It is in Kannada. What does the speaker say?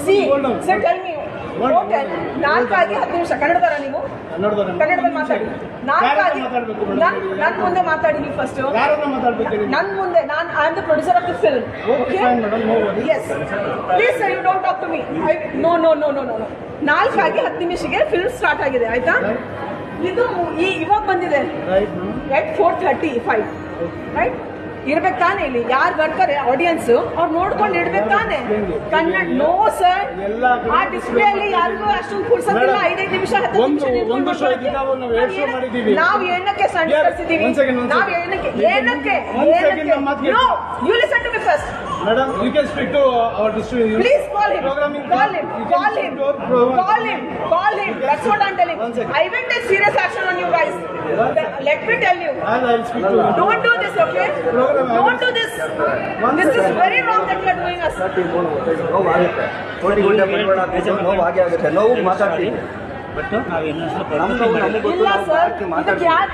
C sir tell me hotel 4 ಆಗಿ 10 ನಿಮಿಷ ಕನ್ನಡದವರ ನೀವು ಕನ್ನಡದಲ್ಲಿ ಮಾತಾಡಿ 4 ಆಗಿ ನನ್ನ ಮುಂದೆ ಮಾತಾಡಿ ನೀವು ಫಸ್ಟ್ ನನ್ನ ಮುಂದೆ ನಾನು I am the producer of the film okay yes please sir you don't talk to me no no no no no 4 ಆಗಿ 10 ನಿಮಿಷಕ್ಕೆ ಫಿಲ್ಮ್ ಸ್ಟಾರ್ಟ್ ಆಗಿದೆ ಆಯ್ತಾ ಇದು ಇವಾಗ ಬಂದಿದೆ ರೈಟ್ 4:35 ರೈಟ್ ಇರ್ಬೇಕು ತಾನೆ ಇಲ್ಲಿ ಯಾರು ಬರ್ತಾರೆ ಆಡಿಯನ್ಸ್ ಅವ್ರು ನೋಡ್ಕೊಂಡು ಇಡ್ಬೇಕು ತಾನೆ ಕನ್ನಡ ನೋ ಸರ್ ಆ ಡಿಸ್ಪ್ಲೇ ಅಲ್ಲಿ ಯಾರಿಗೂ ಅಷ್ಟೊಂದು ಕುಡ್ಸೋದಿಲ್ಲ 5 ನಿಮಿಷ 10 ನಿಮಿಷ ನಾವು ಏನಕ್ಕೆ ಸಂಚರಿಸಿದೀವಿ ನಾವು ಏನಕ್ಕೆ you listen to me first Madam, you can speak to our distributor. Please call him. Call him. That's what I'm telling. I will take serious action on you guys. Let me tell you. I'll speak to you. Don't do this, okay? Don't do this. This is very wrong that you are doing us. ನೋವು ಮಾತಾಡ್ತೀವಿ ಇಲ್ಲ ಸರ್ ಇದಕ್ಕೆ ಯಾರು